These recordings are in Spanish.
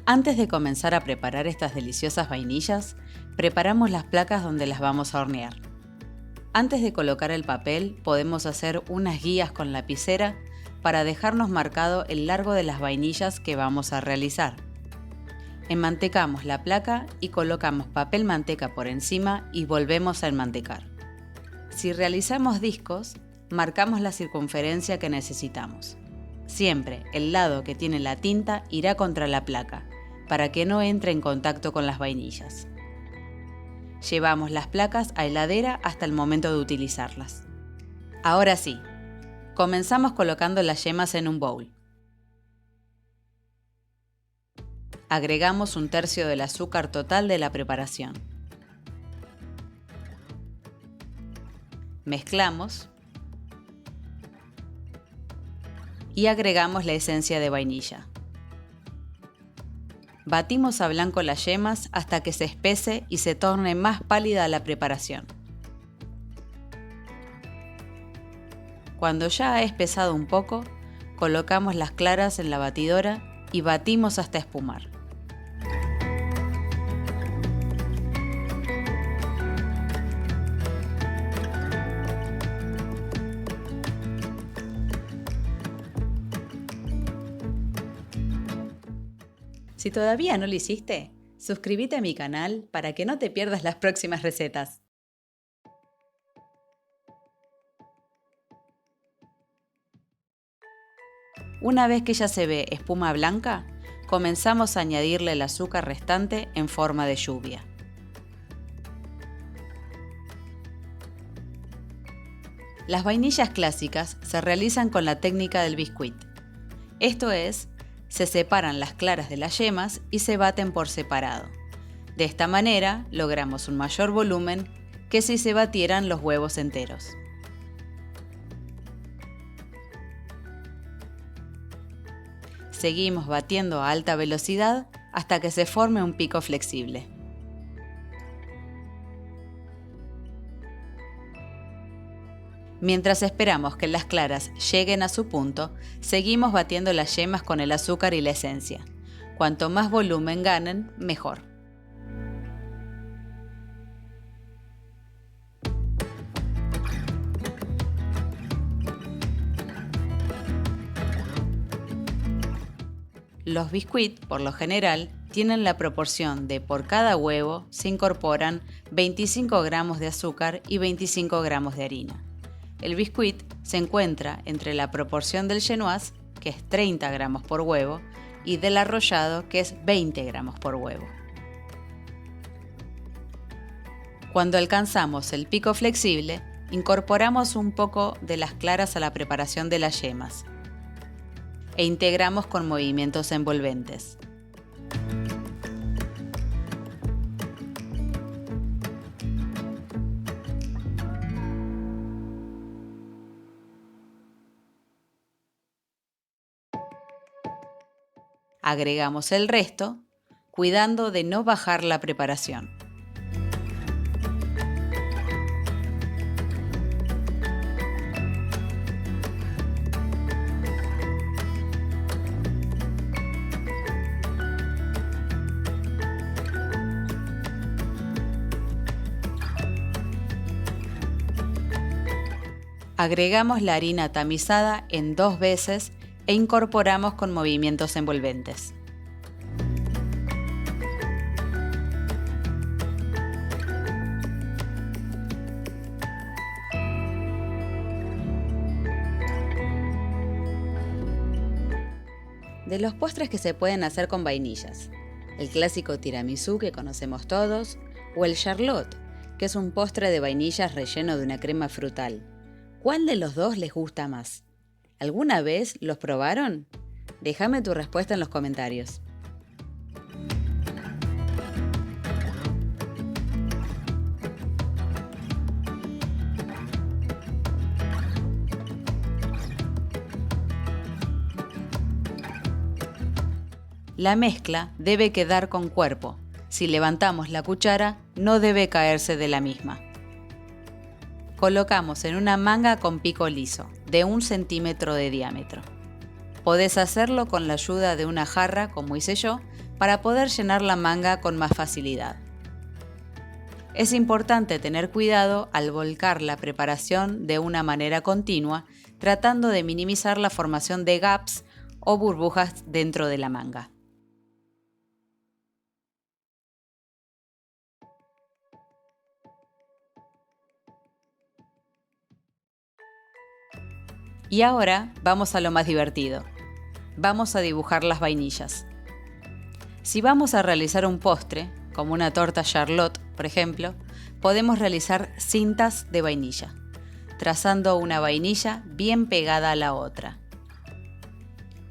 Antes de comenzar a preparar estas deliciosas vainillas, preparamos las placas donde las vamos a hornear. Antes de colocar el papel, podemos hacer unas guías con lapicera para dejarnos marcado el largo de las vainillas que vamos a realizar. Enmantecamos la placa y colocamos papel manteca por encima y volvemos a enmantecar. Si realizamos discos, marcamos la circunferencia que necesitamos. Siempre el lado que tiene la tinta irá contra la placa, para que no entre en contacto con las vainillas. Llevamos las placas a heladera hasta el momento de utilizarlas. Ahora sí, comenzamos colocando las yemas en un bowl. Agregamos 1/3 del azúcar total de la preparación. Mezclamos y agregamos la esencia de vainilla. Batimos a blanco las yemas hasta que se espese y se torne más pálida la preparación. Cuando ya ha espesado un poco, colocamos las claras en la batidora y batimos hasta espumar. Si todavía no lo hiciste, suscríbete a mi canal para que no te pierdas las próximas recetas. Una vez que ya se ve espuma blanca, comenzamos a añadirle el azúcar restante en forma de lluvia. Las vainillas clásicas se realizan con la técnica del biscuit. Esto es, se separan las claras de las yemas y se baten por separado. De esta manera logramos un mayor volumen que si se batieran los huevos enteros. Seguimos batiendo a alta velocidad hasta que se forme un pico flexible. Mientras esperamos que las claras lleguen a su punto, seguimos batiendo las yemas con el azúcar y la esencia. Cuanto más volumen ganen, mejor. Los biscuits, por lo general, tienen la proporción de por cada huevo se incorporan 25 gramos de azúcar y 25 gramos de harina. El biscuit se encuentra entre la proporción del genoise, que es 30 gramos por huevo, y del arrollado, que es 20 gramos por huevo. Cuando alcanzamos el pico flexible, incorporamos un poco de las claras a la preparación de las yemas e integramos con movimientos envolventes. Agregamos el resto, cuidando de no bajar la preparación. Agregamos la harina tamizada en 2 veces e incorporamos con movimientos envolventes. De los postres que se pueden hacer con vainillas, el clásico tiramisú que conocemos todos, o el charlotte, que es un postre de vainillas relleno de una crema frutal. ¿Cuál de los dos les gusta más? ¿Alguna vez los probaron? Déjame tu respuesta en los comentarios. La mezcla debe quedar con cuerpo. Si levantamos la cuchara, no debe caerse de la misma. Colocamos en una manga con pico liso, de 1 centímetro de diámetro. Podés hacerlo con la ayuda de una jarra, como hice yo, para poder llenar la manga con más facilidad. Es importante tener cuidado al volcar la preparación de una manera continua, tratando de minimizar la formación de gaps o burbujas dentro de la manga. Y ahora vamos a lo más divertido. Vamos a dibujar las vainillas. Si vamos a realizar un postre, como una torta Charlotte, por ejemplo, podemos realizar cintas de vainilla, trazando una vainilla bien pegada a la otra.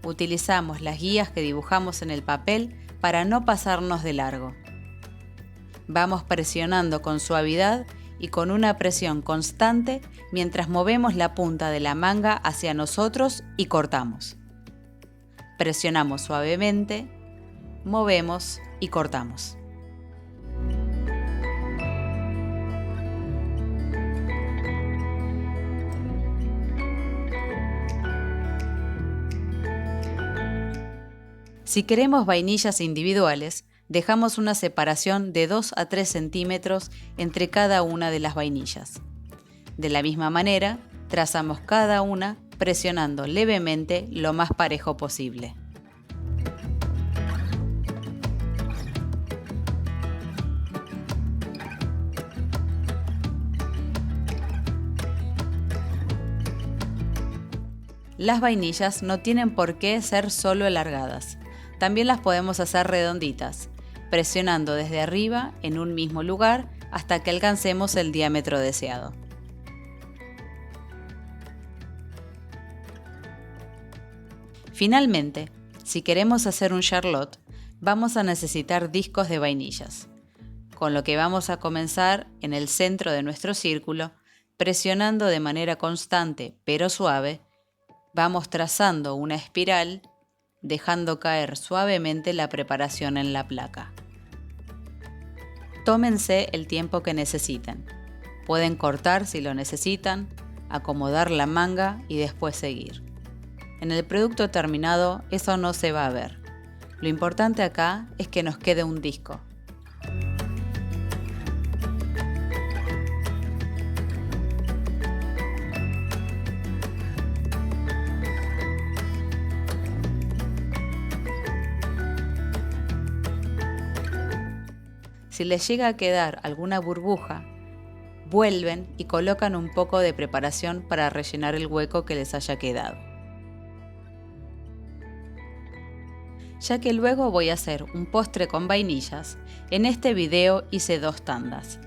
Utilizamos las guías que dibujamos en el papel para no pasarnos de largo. Vamos presionando con suavidad y con una presión constante mientras movemos la punta de la manga hacia nosotros y cortamos. Presionamos suavemente, movemos y cortamos. Si queremos vainillas individuales, dejamos una separación de 2 a 3 centímetros entre cada una de las vainillas. De la misma manera, trazamos cada una presionando levemente lo más parejo posible. Las vainillas no tienen por qué ser solo alargadas. También las podemos hacer redonditas, presionando desde arriba en un mismo lugar hasta que alcancemos el diámetro deseado. Finalmente, si queremos hacer un Charlotte, vamos a necesitar discos de vainillas, con lo que vamos a comenzar en el centro de nuestro círculo, presionando de manera constante pero suave, vamos trazando una espiral, dejando caer suavemente la preparación en la placa. Tómense el tiempo que necesiten. Pueden cortar si lo necesitan, acomodar la manga y después seguir. En el producto terminado eso no se va a ver. Lo importante acá es que nos quede un disco. Si les llega a quedar alguna burbuja, vuelven y colocan un poco de preparación para rellenar el hueco que les haya quedado. Ya que luego voy a hacer un postre con vainillas, en este video hice 2 tandas.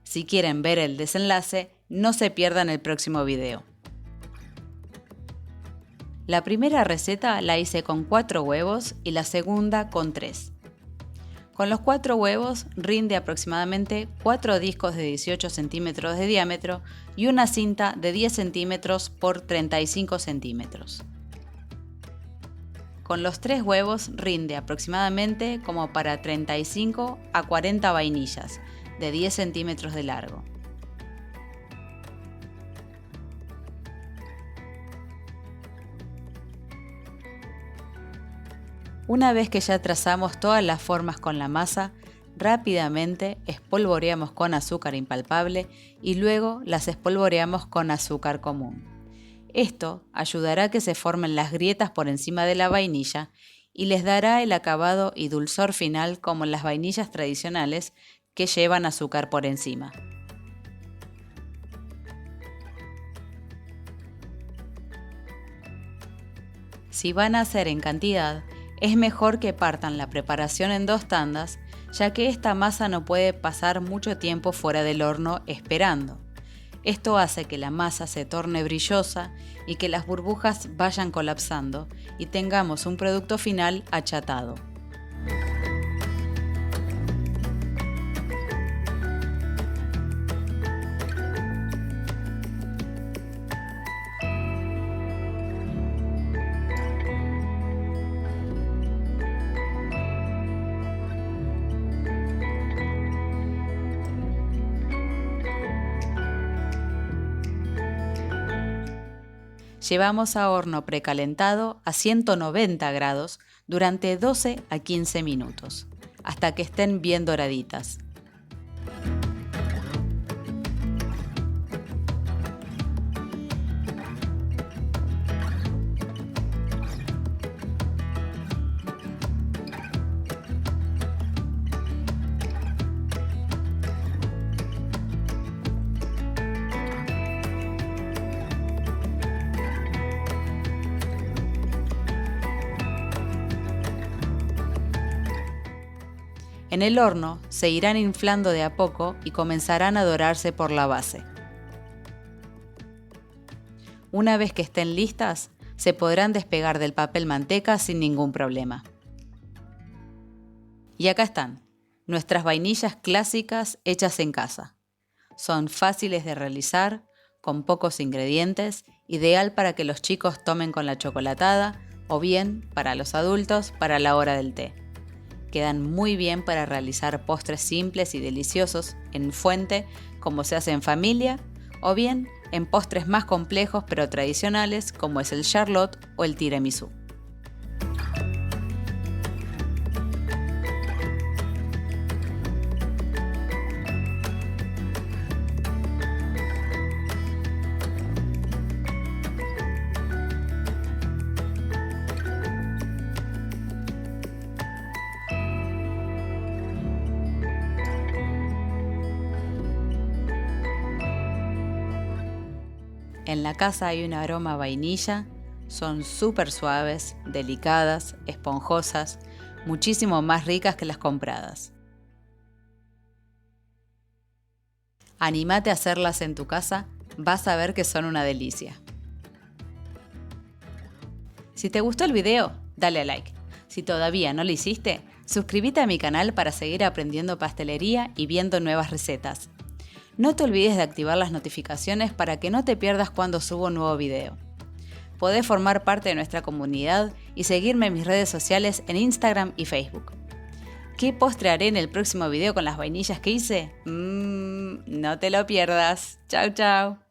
Si quieren ver el desenlace, no se pierdan el próximo video. La primera receta la hice con 4 huevos y la segunda con 3. Con los 4 huevos rinde aproximadamente 4 discos de 18 centímetros de diámetro y una cinta de 10 centímetros por 35 centímetros. Con los 3 huevos rinde aproximadamente como para 35 a 40 vainillas de 10 centímetros de largo. Una vez que ya trazamos todas las formas con la masa, rápidamente espolvoreamos con azúcar impalpable y luego las espolvoreamos con azúcar común. Esto ayudará a que se formen las grietas por encima de la vainilla y les dará el acabado y dulzor final como las vainillas tradicionales que llevan azúcar por encima. Si van a hacer en cantidad, es mejor que partan la preparación en 2 tandas, ya que esta masa no puede pasar mucho tiempo fuera del horno esperando. Esto hace que la masa se torne brillosa y que las burbujas vayan colapsando y tengamos un producto final achatado. Llevamos a horno precalentado a 190 grados durante 12 a 15 minutos, hasta que estén bien doraditas. En el horno se irán inflando de a poco y comenzarán a dorarse por la base. Una vez que estén listas, se podrán despegar del papel manteca sin ningún problema. Y acá están, nuestras vainillas clásicas hechas en casa. Son fáciles de realizar, con pocos ingredientes, ideal para que los chicos tomen con la chocolatada o bien, para los adultos, para la hora del té. Quedan muy bien para realizar postres simples y deliciosos en fuente, como se hace en familia, o bien en postres más complejos pero tradicionales, como es el charlotte o el tiramisú. En la casa hay un aroma a vainilla, son súper suaves, delicadas, esponjosas, muchísimo más ricas que las compradas. Anímate a hacerlas en tu casa, vas a ver que son una delicia. Si te gustó el video, dale a like. Si todavía no lo hiciste, suscríbete a mi canal para seguir aprendiendo pastelería y viendo nuevas recetas. No te olvides de activar las notificaciones para que no te pierdas cuando subo un nuevo video. Podés formar parte de nuestra comunidad y seguirme en mis redes sociales en Instagram y Facebook. ¿Qué postre haré en el próximo video con las vainillas que hice? No te lo pierdas. Chau, chau.